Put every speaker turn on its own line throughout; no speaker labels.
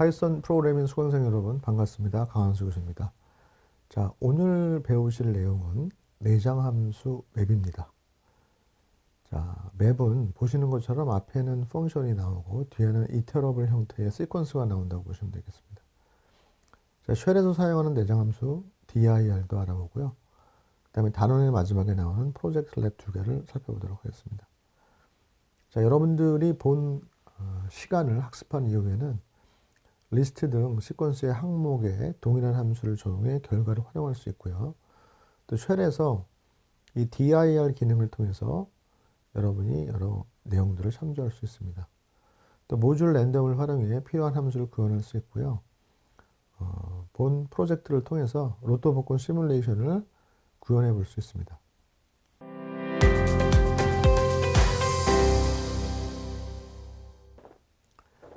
파이썬 프로그래밍 수강생 여러분 반갑습니다. 강한수 교수입니다. 자, 오늘 배우실 내용은 내장 함수 맵입니다. 자, 맵은 보시는 것처럼 앞에는 펑션이 나오고 뒤에는 이터러블 형태의 시퀀스가 나온다고 보시면 되겠습니다. 자, 쉘에서 사용하는 내장 함수 dir도 알아보고요. 그 다음에 단원의 마지막에 나오는 프로젝트 랩 두 개를 살펴보도록 하겠습니다. 자, 여러분들이 본 시간을 학습한 이후에는 리스트 등 시퀀스의 항목에 동일한 함수를 적용해 결과를 활용할 수 있고요. 또 쉘에서 이 dir 기능을 통해서 여러분이 여러 내용들을 참조할 수 있습니다. 또 모듈 랜덤을 활용해 필요한 함수를 구현할 수 있고요. 본 프로젝트를 통해서 로또 복권 시뮬레이션을 구현해 볼 수 있습니다.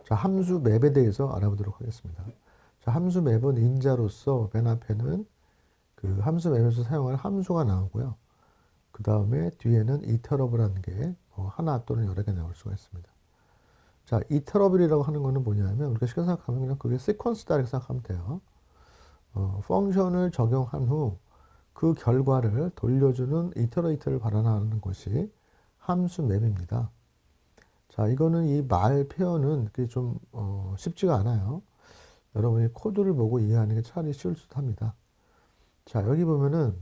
자, 함수 맵에 대해서 알아보도록 하겠습니다. 자, 함수 맵은 인자로서 맨 앞에는 그 함수 맵에서 사용할 함수가 나오고요. 그 다음에 뒤에는 이터러블이라는 게 하나 또는 여러 개 나올 수가 있습니다. 자, 이터러블이라고 하는 거는 뭐냐면 우리가 쉽게 생각하면 그냥 그게 시퀀스다 이렇게 생각하면 돼요. 펑션을 적용한 후 그 결과를 돌려주는 이터레이터를 발현하는 것이 함수 맵입니다. 자, 이거는 이 말 표현은 그게 좀 쉽지가 않아요. 여러분이 코드를 보고 이해하는 게 차라리 쉬울 듯 합니다. 자, 여기 보면은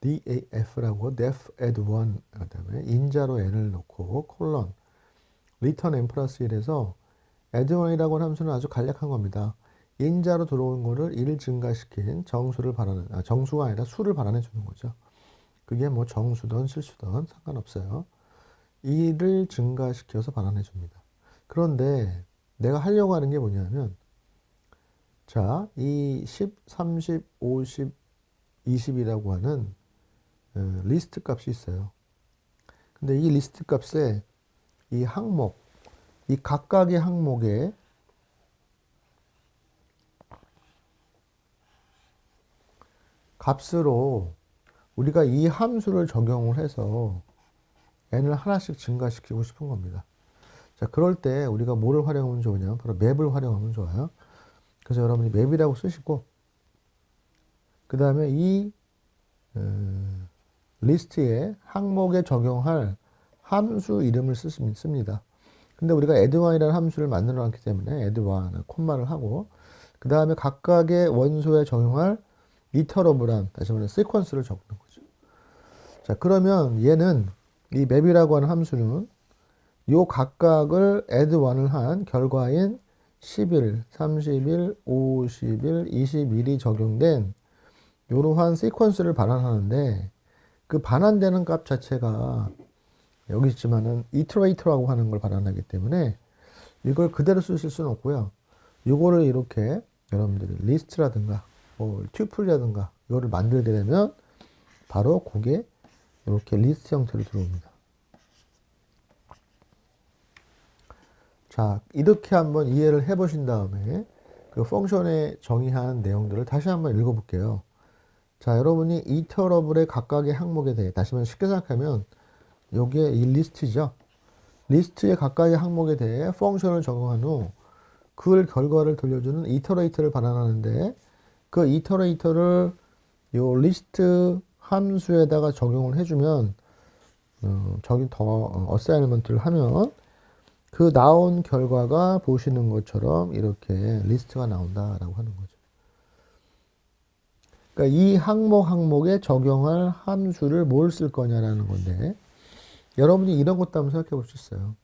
DAF라고 def add 1 그다음에 인자로 n을 넣고 콜론 return n 플러스 1에서 add 1이라고 하는 함수는 아주 간략한 겁니다. 인자로 들어온 거를 1 증가시킨 정수를 발현해, 정수가 아니라 수를 발현해 주는 거죠. 그게 뭐 정수든 실수든 상관없어요. 1을 증가시켜서 발현해 줍니다. 그런데 내가 하려고 하는 게 뭐냐면 자, 이 10, 30, 50, 20이라고 하는 리스트 값이 있어요. 근데 이 리스트 값에 이 항목, 이 각각의 항목에 값으로 우리가 이 함수를 적용을 해서 n을 하나씩 증가시키고 싶은 겁니다. 자, 그럴 때 우리가 뭐를 활용하면 좋으냐? 바로 맵을 활용하면 좋아요. 그래서 여러분이 맵이라고 쓰시고 그 다음에 이 리스트에 항목에 적용할 함수 이름을 씁니다. 근데 우리가 add1이라는 함수를 만들어 놨기 때문에 add1을 콤마를 하고 그 다음에 각각의 원소에 적용할 이터러블한 다시 말해 시퀀스를 적는 거죠. 자, 그러면 얘는 이 맵이라고 하는 함수는 요 각각을 add1을 한 결과인 10일, 30일, 50일, 21일이 적용된 이러한 시퀀스를 반환하는데 그 반환되는 값 자체가 여기 있지만은 이터레이터라고 하는 걸 반환하기 때문에 이걸 그대로 쓰실 수는 없고요. 이거를 이렇게 여러분들이 리스트라든가 튜플이라든가 이거를 만들게 되면 바로 그게 이렇게 리스트 형태로 들어옵니다. 자, 이렇게 한번 이해를 해 보신 다음에 그 펑션에 정의한 내용들을 다시 한번 읽어 볼게요. 자, 여러분이 이터러블의 각각의 항목에 대해 다시 한번 쉽게 생각하면 여기에 이 리스트죠. 리스트의 각각의 항목에 대해 펑션을 적용한 후 그 결과를 돌려주는 이터레이터를 발현하는데 그 이터레이터를 요 리스트 함수에다가 적용을 해주면 저기 더 어사이먼트를 하면 그 나온 결과가 보시는 것처럼 이렇게 리스트가 나온다라고 하는 거죠. 그러니까 이 항목에 적용할 함수를 뭘 쓸 거냐라는 건데 여러분이 이런 것도 한번 생각해 볼 수 있어요.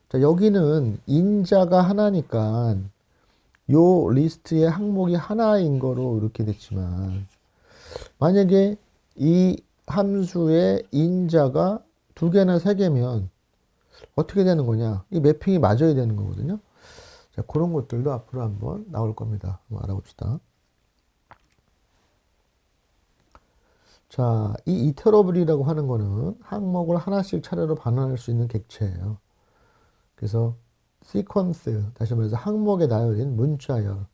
자, 여기는 인자가 하나니까 요 리스트의 항목이 하나인 거로 이렇게 됐지만 만약에 이 함수의 인자가 2개나 3개면 어떻게 되는 거냐? 이 매핑이 맞아야 되는 거거든요. 자, 그런 것들도 앞으로 한번 나올 겁니다. 한번 알아봅시다. 자, 이 이터러블이라고 하는 거는 항목을 하나씩 차례로 반환할 수 있는 객체예요. 그래서 시퀀스, 다시 말해서 항목에 나열인 문자열,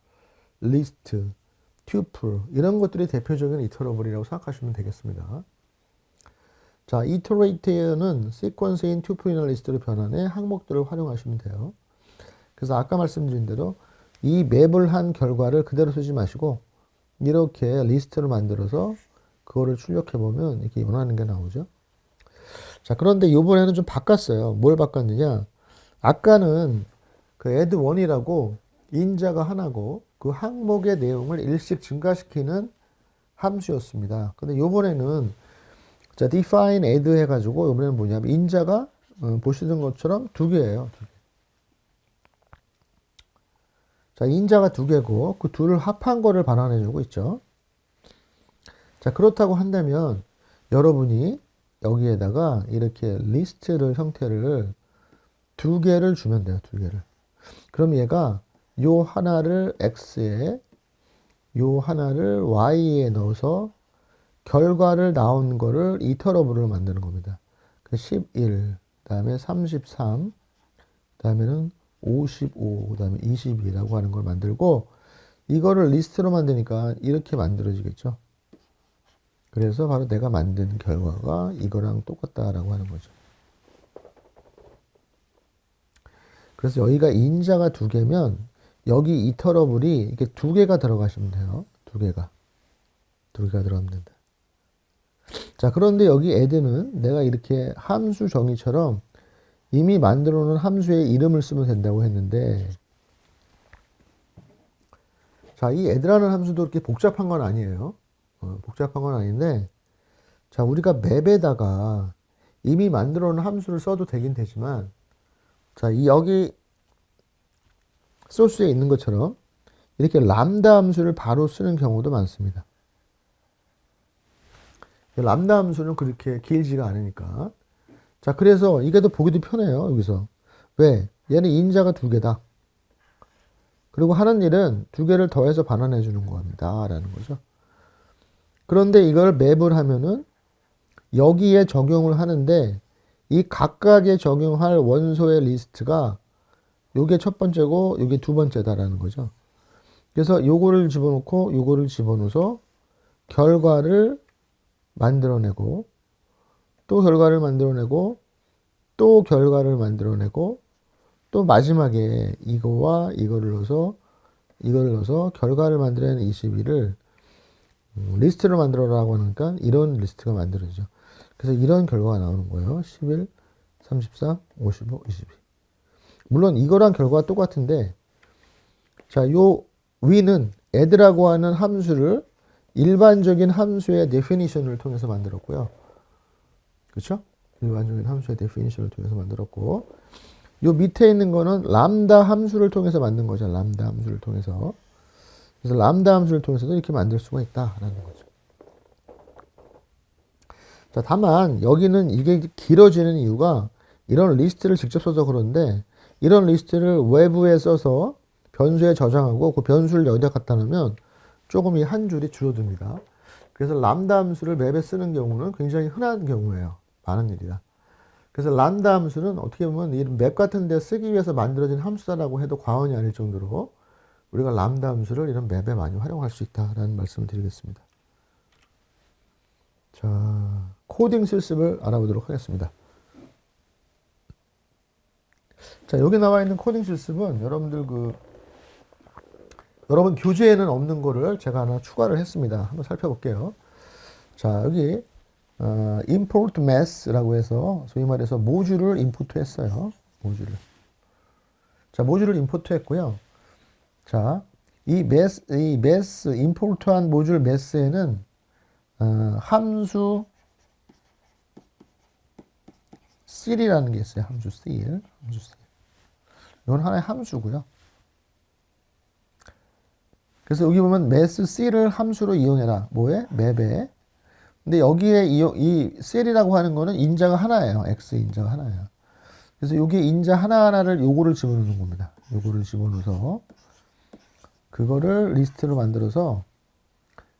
리스트, 튜플 이런 것들이 대표적인 이터러블이라고 생각하시면 되겠습니다. 자, 이터레이터는 시퀀스인 튜플이나 리스트로 변환해 항목들을 활용하시면 돼요. 그래서 아까 말씀드린 대로 이 맵을 한 결과를 그대로 쓰지 마시고 이렇게 리스트를 만들어서 그거를 출력해 보면 이렇게 원하는 게 나오죠. 자, 그런데 이번에는 좀 바꿨어요. 뭘 바꿨느냐? 아까는 그 add1이라고 인자가 하나고 그 항목의 내용을 일씩 증가시키는 함수였습니다. 근데 이번에는 자, define add 해가지고 이번에는 뭐냐면 인자가 보시는 것처럼 두 개예요. 두 개. 자, 인자가 두 개고 그 둘을 합한 거를 반환해주고 있죠. 자, 그렇다고 한다면 여러분이 여기에다가 이렇게 리스트를 형태를 두 개를 주면 돼요. 두 개를. 그럼 얘가 요 하나를 x에 요 하나를 y에 넣어서 결과를 나온 거를 이터러블을 만드는 겁니다. 11, 그다음에 33, 그다음에는 55, 그다음에 22라고 하는 걸 만들고 이거를 리스트로 만드니까 이렇게 만들어지겠죠. 그래서 바로 내가 만든 결과가 이거랑 똑같다라고 하는 거죠. 그래서 여기가 인자가 두 개면 여기 이터러블이 이렇게 두 개가 들어가시면 돼요. 두 개가 들어가면 된다. 자, 그런데 여기 add는 내가 이렇게 함수 정의처럼 이미 만들어 놓은 함수의 이름을 쓰면 된다고 했는데, 자, 이 add라는 함수도 그렇게 복잡한 건 아니에요. 복잡한 건 아닌데, 자, 우리가 맵에다가 이미 만들어 놓은 함수를 써도 되긴 되지만, 자, 이 여기 소스에 있는 것처럼 이렇게 람다 함수를 바로 쓰는 경우도 많습니다. 람다 함수는 그렇게 길지가 않으니까. 자, 그래서 이게 더 보기도 편해요, 여기서. 왜? 얘는 인자가 두 개다. 그리고 하는 일은 두 개를 더해서 반환해 주는 겁니다. 라는 거죠. 그런데 이걸 맵을 하면은 여기에 적용을 하는데 이 각각에 적용할 원소의 리스트가 요게 첫 번째고 요게 두 번째다라는 거죠. 그래서 요거를 집어넣고 요거를 집어넣어서 결과를 만들어내고 또 결과를 만들어내고 또 결과를 만들어내고 또 마지막에 이거와 이거를 넣어서 결과를 만들어내는 22를 리스트를 만들어라고 하니까 이런 리스트가 만들어지죠. 그래서 이런 결과가 나오는 거예요. 11, 33, 55, 22. 물론 이거랑 결과가 똑같은데, 자, 요 위는 add라고 하는 함수를 일반적인 함수의 definition을 통해서 만들었고요. 그렇죠? 일반적인 함수의 definition을 통해서 만들었고, 요 밑에 있는 거는 람다 함수를 통해서 만든 거죠. 람다 함수를 통해서. 그래서 람다 함수를 통해서도 이렇게 만들 수가 있다라는 거죠. 자, 다만 여기는 이게 길어지는 이유가 이런 리스트를 직접 써서 그런데 이런 리스트를 외부에 써서 변수에 저장하고 그 변수를 여기다 갖다 놓으면 조금 이 한 줄이 줄어듭니다. 그래서 람다 함수를 맵에 쓰는 경우는 굉장히 흔한 경우예요. 많은 일이다. 그래서 람다 함수는 어떻게 보면 이 맵 같은 데 쓰기 위해서 만들어진 함수다라고 해도 과언이 아닐 정도로 우리가 람다 함수를 이런 맵에 많이 활용할 수 있다라는 말씀을 드리겠습니다. 자, 코딩 실습을 알아보도록 하겠습니다. 자, 여기 나와 있는 코딩 실습은 여러분 교재에는 없는 거를 제가 하나 추가를 했습니다. 한번 살펴볼게요. 자, 여기 import math라고 해서 소위 말해서 모듈을 임포트 했어요. 모듈을. 자, 모듈을 임포트 했고요. 자, 이 math 임포트한 모듈 math에는 함수 c이라는 게 있어요. 함수 c. 이건 하나의 함수고요. 그래서 여기 보면 math c를 함수로 이용해라. 뭐에? 맵에. 근데 여기에 이 c이라고 하는 거는 인자가 하나예요. x 인자가 하나예요. 그래서 여기 인자 하나하나를 요거를 집어넣는 겁니다. 요거를 집어넣어서 그거를 리스트로 만들어서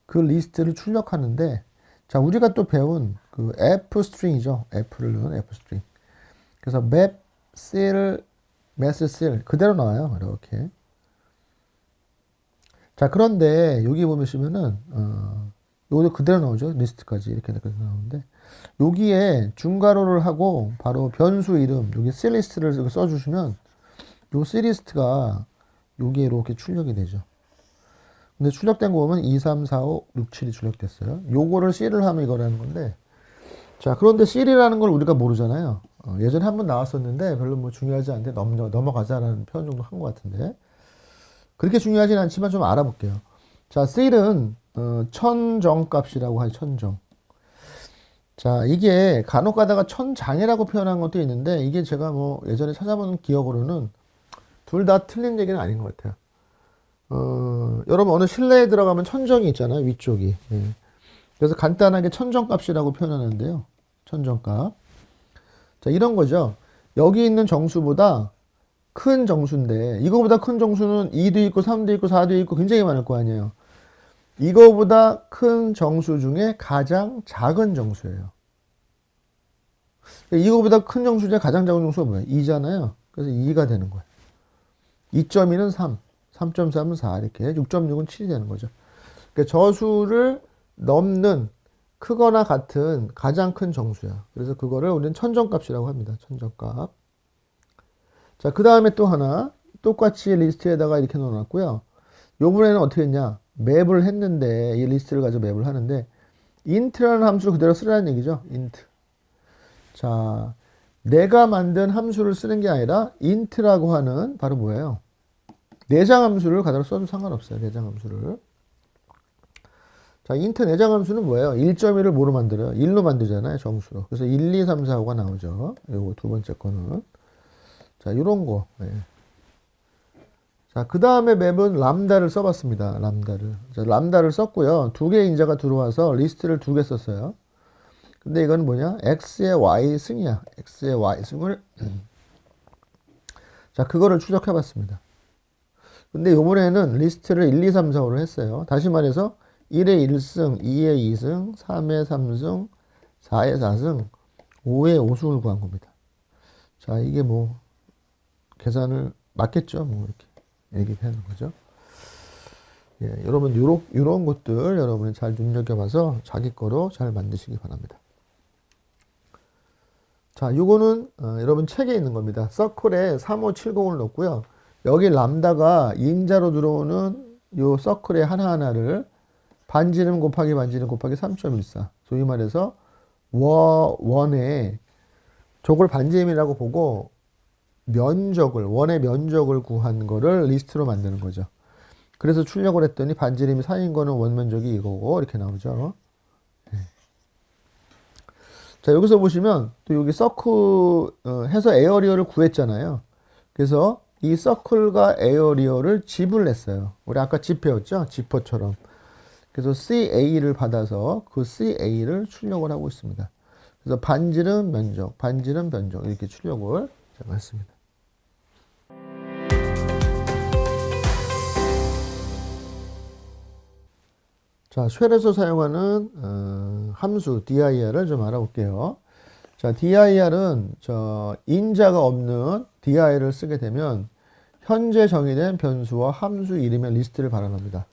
그 리스트를 출력하는데, 자, 우리가 또 배운 그 f 스트링이죠. f를 넣은 f 스트링. 그래서 map cell, math cell 그대로 나와요. 이렇게. 자, 그런데 여기 보시면은 요것도 그대로 나오죠. 리스트까지 이렇게 나오는데 여기에 중괄호를 하고 바로 변수 이름 여기 c리스트를 써주시면 요 c리스트가 요게 이렇게 출력이 되죠. 근데 출력된 거 보면 2, 3, 4, 5, 6, 7이 출력됐어요. 요거를 C를 하면 이거라는 건데, 자, 그런데 C라는 걸 우리가 모르잖아요. 예전에 한번 나왔었는데 별로 뭐 중요하지 않은데 넘어가자라는 표현 정도 한 것 같은데, 그렇게 중요하진 않지만 좀 알아볼게요. 자, C는 천정값이라고 하죠. 천정. 자, 이게 간혹 가다가 천장이라고 표현한 것도 있는데, 이게 제가 뭐 예전에 찾아본 기억으로는 둘 다 틀린 얘기는 아닌 것 같아요. 여러분 어느 실내에 들어가면 천정이 있잖아요. 위쪽이. 예. 그래서 간단하게 천정값이라고 표현하는데요. 천정값. 자, 이런 거죠. 여기 있는 정수보다 큰 정수인데, 이거보다 큰 정수는 2도 있고 3도 있고 4도 있고 굉장히 많을 거 아니에요. 이거보다 큰 정수 중에 가장 작은 정수예요. 이거보다 큰 정수 중에 가장 작은 정수가 뭐예요? 2잖아요. 그래서 2가 되는 거예요. 2.2는 3, 3.3은 4, 이렇게 6.6은 7이 되는 거죠. 그러니까 저수를 넘는 크거나 같은 가장 큰 정수야. 그래서 그거를 우리는 천정값이라고 합니다. 천정값. 자, 그 다음에 또 하나 똑같이 리스트에다가 이렇게 넣어놨고요. 요번에는 어떻게 했냐? 맵을 했는데, 이 리스트를 가지고 맵을 하는데, int라는 함수를 그대로 쓰라는 얘기죠. int. 자, 내가 만든 함수를 쓰는 게 아니라 int라고 하는 바로 뭐예요? 내장 함수를 그대로 써도 상관없어요. 내장 함수를. 자, int 내장 함수는 뭐예요? 1.1을 뭐로 만들어요? 1로 만들잖아요. 정수로. 그래서 1, 2, 3, 4, 5가 나오죠. 요거 두 번째 거는. 자, 요런 거. 네. 자, 그 다음에 맵은 람다를 써봤습니다. 람다를. 자, 람다를 썼고요. 두 개의 인자가 들어와서 리스트를 두 개 썼어요. 근데 이건 뭐냐? x의 y 승이야. x의 y 승을. 자, 그거를 추적해봤습니다. 근데 요번에는 리스트를 1, 2, 3, 4, 5를 했어요. 다시 말해서 1의 1승, 2의 2승, 3의 3승, 4의 4승, 5의 5승을 구한 겁니다. 자, 이게 뭐 계산을 맞겠죠? 뭐 이렇게 얘기하는 거죠. 예, 여러분 요런 것들 여러분이 잘 눈여겨봐서 자기 거로 잘 만드시기 바랍니다. 자, 요거는 여러분 책에 있는 겁니다. 서클에 3570을 넣고요. 여기 람다가 인자로 들어오는 요 서클의 하나하나를 반지름 곱하기 반지름 곱하기 3.14. 소위 말해서 원의 저걸 반지름이라고 보고 원의 면적을 구한 거를 리스트로 만드는 거죠. 그래서 출력을 했더니 반지름이 4인 거는 원면적이 이거고 이렇게 나오죠. 네. 자, 여기서 보시면 또 여기 서클 해서 에어리어를 구했잖아요. 그래서 이 서클과 에어리어를 집을 냈어요. 우리 아까 집 배웠죠? 지퍼처럼. 그래서 CA를 받아서 그 CA를 출력을 하고 있습니다. 그래서 반지름 면적, 반지름 변적 이렇게 출력을 제가 했습니다. 자, 쉘에서 사용하는 함수 dir을 좀 알아볼게요. 자, dir은 인자가 없는 dir을 쓰게 되면 현재 정의된 변수와 함수 이름의 리스트를 발행합니다.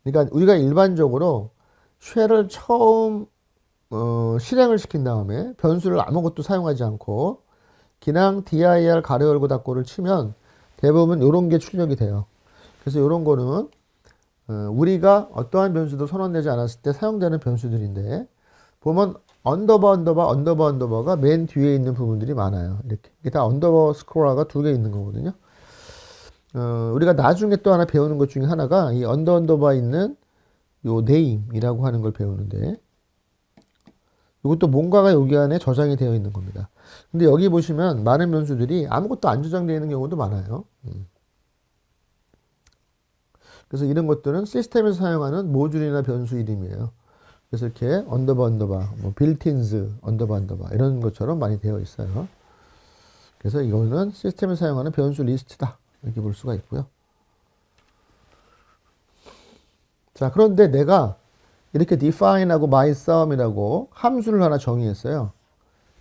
그러니까 우리가 일반적으로 쉘을 처음 실행을 시킨 다음에 변수를 아무것도 사용하지 않고 그냥 dir 가로 열고 닫고를 치면 대부분 이런 게 출력이 돼요. 그래서 이런 거는 우리가 어떠한 변수도 선언되지 않았을 때 사용되는 변수들인데 보면 언더바가 맨 뒤에 있는 부분들이 많아요. 이렇게 이게 다 언더스코어가 두 개 있는 거거든요. 우리가 나중에 또 하나 배우는 것 중에 하나가 이 언더바 있는 요 name이라고 하는 걸 배우는데 이것도 뭔가가 여기 안에 저장이 되어 있는 겁니다. 근데 여기 보시면 많은 변수들이 아무것도 안 저장되어 있는 경우도 많아요. 그래서 이런 것들은 시스템에서 사용하는 모듈이나 변수 이름이에요. 그래서 이렇게 언더바, 뭐 빌트인즈, 언더바 이런 것처럼 많이 되어 있어요. 그래서 이거는 시스템에서 사용하는 변수 리스트다. 이렇게 볼 수가 있고요. 자, 그런데 내가 이렇게 define하고 mySum이라고 함수를 하나 정의했어요.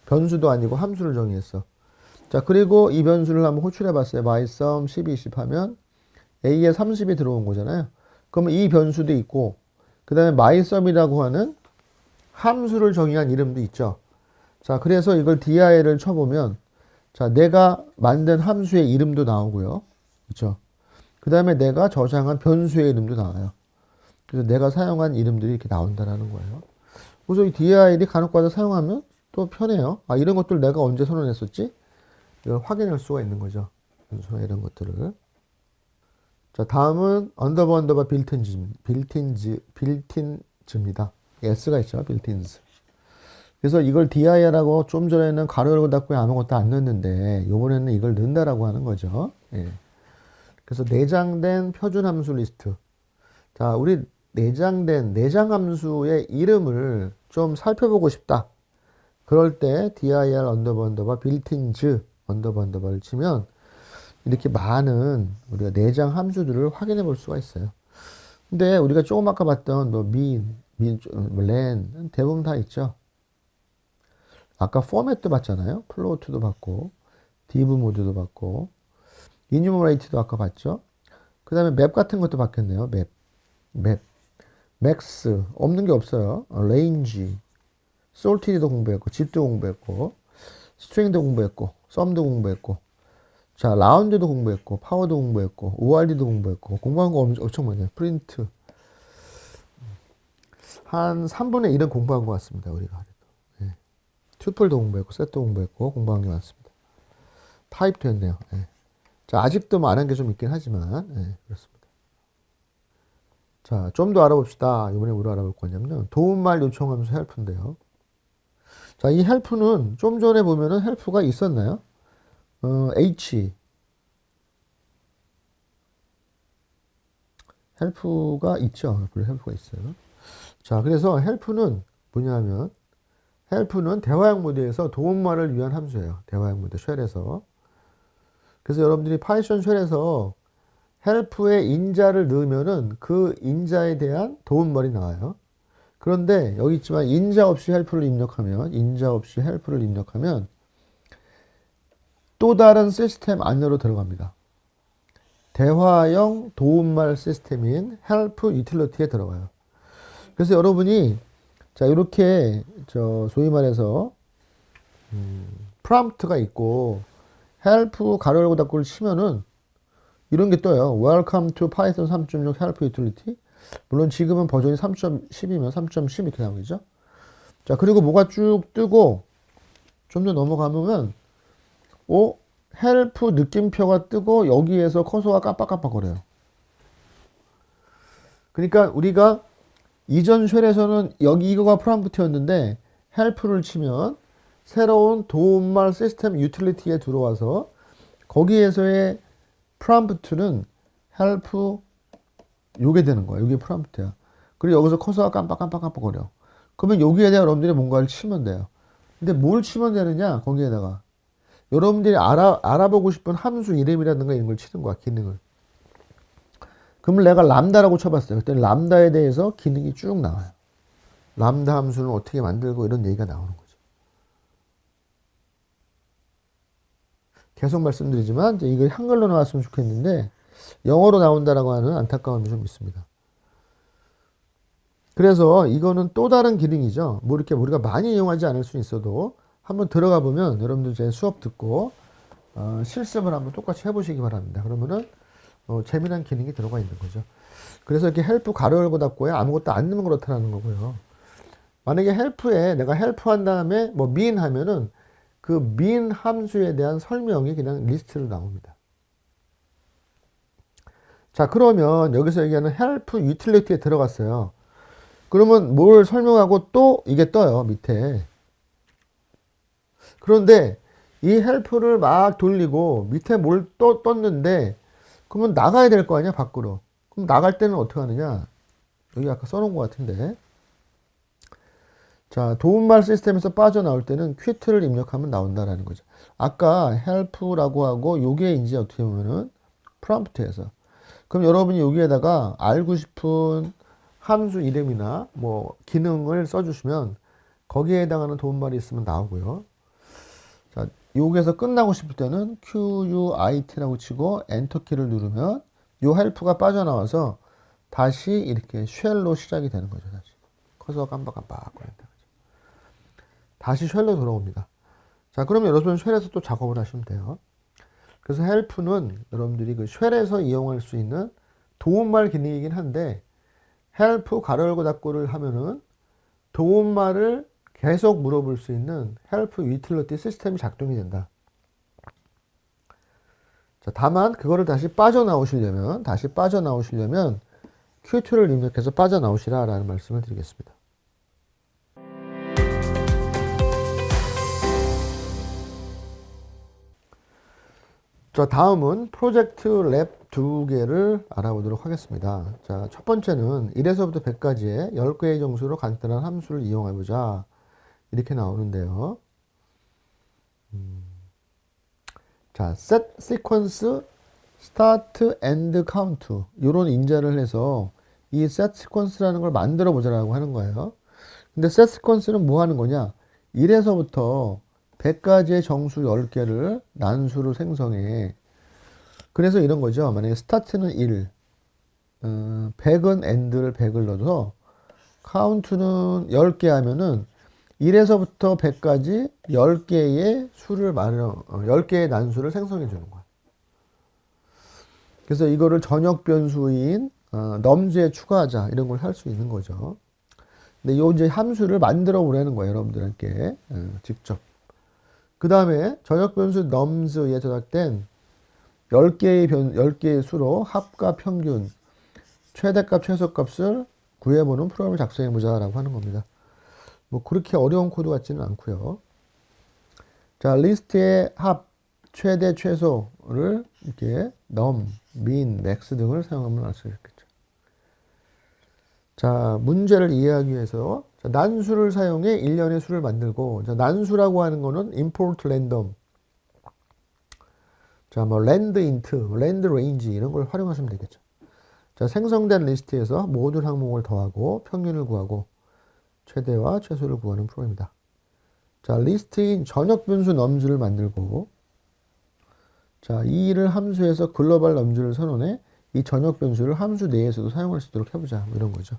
변수도 아니고 함수를 정의했어. 자, 그리고 이 변수를 한번 호출해 봤어요. mysum 12, 20 하면 A에 30이 들어온 거잖아요. 그러면 이 변수도 있고 그 다음에 mysum이라고 하는 함수를 정의한 이름도 있죠. 자, 그래서 이걸 dir을 쳐보면 자, 내가 만든 함수의 이름도 나오고요. 그렇죠? 그 다음에 내가 저장한 변수의 이름도 나와요. 그래서 내가 사용한 이름들이 이렇게 나온다는 거예요. 그래서 이 dir이 간혹가다 사용하면 또 편해요. 아, 이런 것들 내가 언제 선언했었지? 이걸 확인할 수가 있는 거죠. 변수나 이런 것들을. 자, 다음은 언더바 빌틴즈입니다. s가 있죠. 빌틴즈. 그래서 이걸 dir라고 좀 전에는 가로 열고 닫고 아무것도 안 넣었는데 이번에는 이걸 넣는다라고 하는 거죠. 예. 그래서 내장된 표준 함수 리스트. 자, 우리 내장 함수의 이름을 좀 살펴보고 싶다. 그럴 때 dir 언더바 빌틴즈 언더바를 치면 이렇게 많은 우리가 내장 함수들을 확인해 볼 수가 있어요. 근데 우리가 조금 아까 봤던 뭐 len 대부분 다 있죠. 아까 포맷도 봤잖아요. 플로트도 봤고 div 모드도 봤고 enumerate도 아까 봤죠. 그 다음에 맵 같은 것도 봤겠네요. 맵, max 없는 게 없어요. range, sorted도 공부했고 zip도 공부했고 string도 공부했고 sum도 공부했고 자 라운드도 공부했고 파워도 공부했고 ord도 공부했고 공부한 거 엄청 많아요. 프린트 한 3분의 1은 공부한 것 같습니다. 우리가 네. 튜플도 공부했고 셋도 공부했고 공부한 게 많습니다. 타입도 했네요. 네. 자 아직도 뭐 안 한 게 좀 있긴 하지만 네, 그렇습니다. 자, 좀 더 알아봅시다. 이번에 우리가 알아볼 거냐면 도움말 요청하면서 헬프인데요. 자, 이 헬프는 좀 전에 보면은 헬프가 있었나요? H 헬프가 있죠. 헬프가 있어요. 자, 그래서 헬프는 뭐냐면 헬프는 대화형 모드에서 도움말을 위한 함수예요. 대화형 모드 쉘에서. 그래서 여러분들이 파이썬 쉘에서 헬프에 인자를 넣으면은 그 인자에 대한 도움말이 나와요. 그런데 여기 있지만 인자 없이 헬프를 입력하면 또 다른 시스템 안으로 들어갑니다. 대화형 도움말 시스템인 헬프 유틸리티에 들어가요. 그래서 여러분이 자 이렇게 소위 말해서 프롬프트가 있고 헬프 가로 열고 닫고를 치면은 이런 게 떠요. Welcome to Python 3.6 Help Utility. 물론 지금은 버전이 3.10이면 3.10 이렇게 나오겠죠. 자, 그리고 뭐가 쭉 뜨고 좀 더 넘어가면 헬프 느낌표가 뜨고 여기에서 커서가 깜빡깜빡거려요. 그러니까 우리가 이전 쉘에서는 이거가 프롬프트였는데 헬프를 치면 새로운 도움말 시스템 유틸리티에 들어와서 거기에서의 프롬프트는 헬프 요게 되는 거야. 요게 프롬프트야. 그리고 여기서 커서가 깜빡깜빡거려. 그러면 여기에 대해 여러분들이 뭔가를 치면 돼요. 근데 뭘 치면 되느냐? 거기에다가 여러분들이 알아보고 싶은 함수 이름이라든가 이런 걸 치는 거야. 기능을. 그러면 내가 람다라고 쳐봤어요. 그때 람다에 대해서 기능이 쭉 나와요. 람다 함수는 어떻게 만들고 이런 얘기가 나오는 거죠. 계속 말씀드리지만 이거 한글로 나왔으면 좋겠는데 영어로 나온다라고 하는 안타까움이 좀 있습니다. 그래서 이거는 또 다른 기능이죠. 뭐 이렇게 우리가 많이 이용하지 않을 수 있어도 한번 들어가 보면 여러분들 제 수업 듣고 실습을 한번 똑같이 해보시기 바랍니다. 그러면은 재미난 기능이 들어가 있는 거죠. 그래서 이렇게 헬프 가로 열고 닫고에 아무것도 안 넣으면 그렇다는 거고요. 만약에 헬프에 내가 헬프 한 다음에 뭐 min 하면은 그 min 함수에 대한 설명이 그냥 리스트로 나옵니다. 자, 그러면 여기서 얘기하는 헬프 유틸리티에 들어갔어요. 그러면 뭘 설명하고 또 이게 떠요, 밑에. 그런데 이 헬프를 막 돌리고 밑에 뭘 또 떴는데 그러면 나가야 될 거 아니야, 밖으로. 그럼 나갈 때는 어떻게 하느냐? 여기 아까 써놓은 것 같은데. 자, 도움말 시스템에서 빠져나올 때는 퀴트를 입력하면 나온다라는 거죠. 아까 help라고 하고 요게 이제 어떻게 보면은 프롬프트에서. 그럼 여러분이 여기에다가 알고 싶은 함수 이름이나 뭐 기능을 써주시면 거기에 해당하는 도움말이 있으면 나오고요. 자, 여기에서 끝나고 싶을 때는 QUIT라고 치고 엔터키를 누르면 요 헬프가 빠져나와서 다시 이렇게 쉘로 시작이 되는 거죠. 다시 커서 깜빡깜빡 거린다. 다시 쉘로 돌아옵니다. 자, 그러면 여러분 쉘에서 또 작업을 하시면 돼요. 그래서 help는 여러분들이 그 쉘에서 이용할 수 있는 도움말 기능이긴 한데 help 가로 열고 닫고를 하면은 도움말을 계속 물어볼 수 있는 help utility 시스템이 작동이 된다. 자, 다만 그거를 다시 빠져나오시려면 Q2를 입력해서 빠져나오시라라는 말씀을 드리겠습니다. 자, 다음은 프로젝트 랩 2개를 알아보도록 하겠습니다. 자, 첫 번째는 1에서부터 100까지의 10개의 정수로 간단한 함수를 이용해보자. 이렇게 나오는데요. 자, set sequence start end count 이런 인자를 해서 이 set sequence라는 걸 만들어 보자라고 하는 거예요. 근데 set sequence는 뭐 하는 거냐? 1에서부터 100까지의 정수 10개를 난수로 생성해. 그래서 이런 거죠. 만약에 start는 1, 100은 end를 100을 넣어서 count는 10개 하면은 1에서부터 100까지 10개의 수를 10개의 난수를 생성해 주는 거야. 그래서 이거를 전역 변수인 nums에 추가하자 이런 걸 할 수 있는 거죠. 근데 요 이제 함수를 만들어 보라는 거예요, 여러분들께 직접. 그 다음에 전역 변수 nums에 저장된 10개의 수로 합과 평균, 최대값, 최소값을 구해보는 프로그램을 작성해보자라고 하는 겁니다. 뭐 그렇게 어려운 코드 같지는 않고요. 자, 리스트의 합, 최대, 최소를 이렇게 num, min, max 등을 사용하면 알 수 있겠죠. 자, 문제를 이해하기 위해서 자, 난수를 사용해 일련의 수를 만들고, 자, 난수라고 하는 거는 import random, 자, 뭐 land int, land range 이런 걸 활용하시면 되겠죠. 자, 생성된 리스트에서 모든 항목을 더하고 평균을 구하고 최대와 최소를 구하는 프로입니다. 자, 리스트인 전역 변수 nums를 만들고, 자, 이 일을 함수에서 글로벌 nums를 선언해 이 전역 변수를 함수 내에서도 사용할 수 있도록 해보자. 뭐 이런 거죠.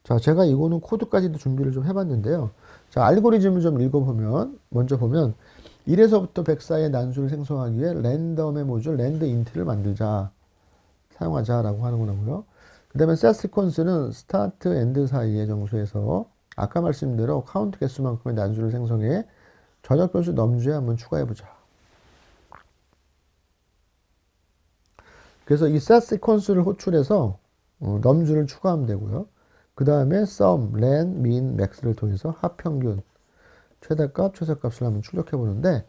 자, 제가 이거는 코드까지도 준비를 좀 해봤는데요. 자, 알고리즘을 좀 읽어보면, 먼저 보면 1에서부터 100 사이의 난수를 생성하기 위해 랜덤의 모듈 landint를 만들자, 사용하자라고 하는 거고요. 그 다음에 set sequence는 start, end 사이의 정수에서 아까 말씀드린 대로 count 개수만큼의 난수를 생성해 전역 변수 nums에 한번 추가해보자. 그래서 이 set sequence를 호출해서 nums를 추가하면 되고요. 그 다음에 sum, len, min, max를 통해서 합평균, 최대값, 최소값을 한번 출력해 보는데,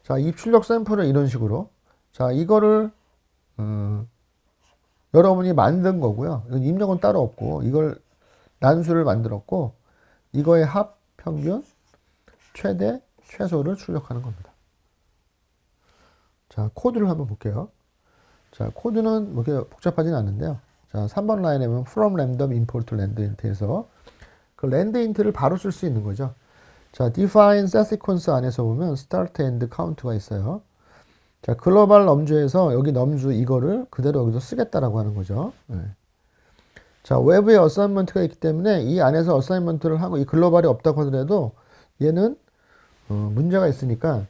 자, 이 출력 샘플은 이런 식으로, 자, 이거를 여러분이 만든 거고요. 이건 입력은 따로 없고, 이걸 난수를 만들었고, 이거의 합, 평균, 최대, 최소를 출력하는 겁니다. 자, 코드를 한번 볼게요. 자, 코드는 뭐 이렇게 복잡하진 않는데요. 자, 3번 라인에 보면 from random import landint에서 그 landint를 바로 쓸 수 있는 거죠. 자, define set sequence 안에서 보면 start, end, count가 있어요. 자, 글로벌 nums에서 여기 nums 이거를 그대로 여기서 쓰겠다라고 하는 거죠. 네. 자, 외부에 어사인먼트가 있기 때문에 이 안에서 어사인먼트를 하고 이 글로벌이 없다고 하더라도 얘는 문제가 있으니까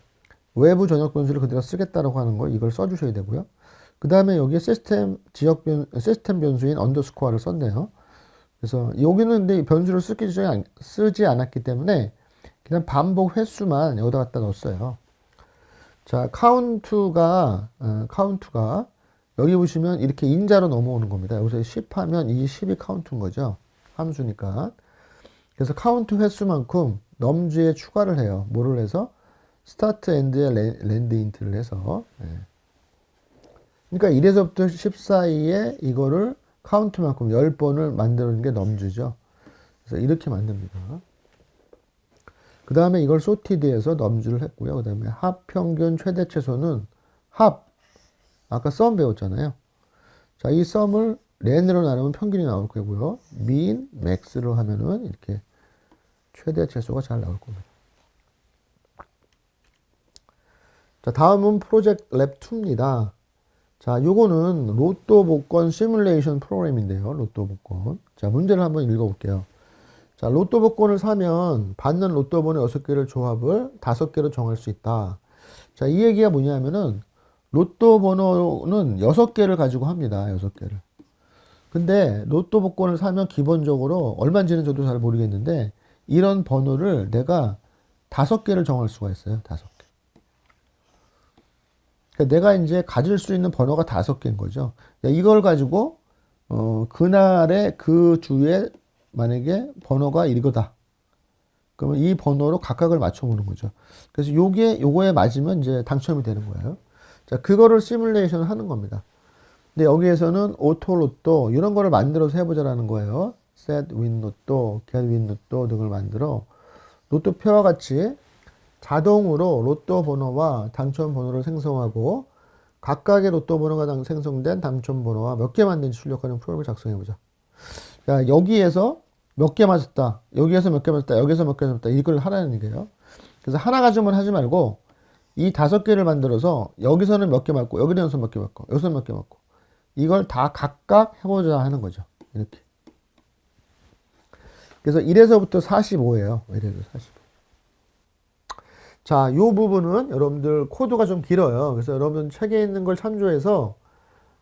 외부 전역 변수를 그대로 쓰겠다라고 하는 거 이걸 써주셔야 되고요. 그 다음에 여기에 시스템 변수인 언더스코어를 썼네요. 그래서 여기는 근데 변수를 쓰지 않았기 때문에 그냥 반복 횟수만 여기다 갖다 넣었어요. 자, 카운트가 여기 보시면 이렇게 인자로 넘어오는 겁니다. 여기서 10 하면 이 10이 카운트인 거죠. 함수니까. 그래서 카운트 횟수만큼 nums에 추가를 해요. 뭐를 해서? start, end에 land int를 해서. 네. 그러니까 1에서부터 10 사이에 이거를 카운트만큼 10번을 만드는 게 nums죠. 그래서 이렇게 만듭니다. 그 다음에 이걸 sorted에서 nums를 했고요. 그 다음에 합, 평균, 최대, 최소는 합, 아까 sum 배웠잖아요. 자, 이 sum을 len으로 나누면 평균이 나올 거고요. min, max로 하면은 이렇게 최대, 최소가 잘 나올 겁니다. 자, 다음은 프로젝트 랩 2입니다. 자, 요거는 로또 복권 시뮬레이션 프로그램인데요. 로또 복권. 자, 문제를 한번 읽어볼게요. 자, 로또 복권을 사면 받는 로또 번호 6개를 조합을 5개로 정할 수 있다. 자, 이 얘기가 뭐냐면은 로또 번호는 6개를 가지고 합니다. 6개를. 근데 로또 복권을 사면 기본적으로 얼마인지는 저도 잘 모르겠는데 이런 번호를 내가 5개를 정할 수가 있어요. 5개. 그러니까 내가 이제 가질 수 있는 번호가 5개인 거죠. 이걸 가지고 그날의 그 주에 만약에 번호가 이거다. 그러면 이 번호로 각각을 맞춰보는 거죠. 그래서 요거에 맞으면 이제 당첨이 되는 거예요. 자, 그거를 시뮬레이션 하는 겁니다. 근데 여기에서는 오토 로또 이런 거를 만들어서 해보자라는 거예요. set win 로또, get win 로또 등을 만들어 로또표와 같이 자동으로 로또 번호와 당첨 번호를 생성하고 각각의 로또 번호가 생성된 당첨 번호와 몇 개 맞는지 출력하는 프로그램을 작성해보자. 자, 여기에서 몇 개 맞았다. 여기에서 몇 개 맞았다. 여기서 몇 개 맞았다. 이걸 하라는 얘기예요. 그래서 하나 가지고만 하지 말고 이 5개를 만들어서 여기서는 몇 개 맞고 여기서는 몇 개 맞고 여기서는 몇 개 맞고 이걸 다 각각 해보자 하는 거죠. 이렇게. 그래서 1에서부터 45예요. 1에서 45. 자, 요 부분은 여러분들 코드가 좀 길어요. 그래서 여러분 책에 있는 걸 참조해서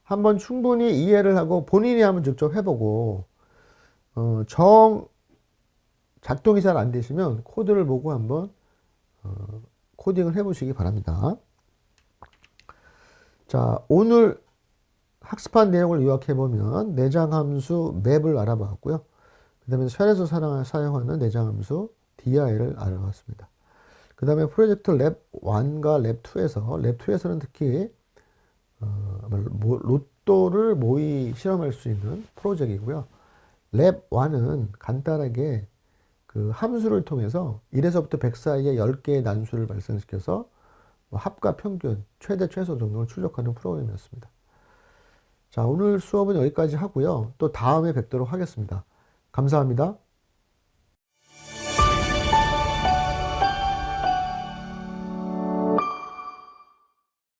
한번 충분히 이해를 하고 본인이 한번 직접 해보고 작동이 잘 안 되시면 코드를 보고 한번 코딩을 해보시기 바랍니다. 자, 오늘 학습한 내용을 요약해보면 내장함수 맵을 알아봤고요. 그 다음에 쉘에서 사용하는 내장함수 dir을 알아봤습니다. 그 다음에 프로젝트 랩 1과 랩 2에서 랩 2에서는 특히 로또를 모의 실험할 수 있는 프로젝트이고요. 랩 1은 간단하게 그 함수를 통해서 1에서부터 100 사이에 10개의 난수를 발생시켜서 합과 평균, 최대 최소 정도를 출력하는 프로그램이었습니다. 자, 오늘 수업은 여기까지 하고요. 또 다음에 뵙도록 하겠습니다. 감사합니다.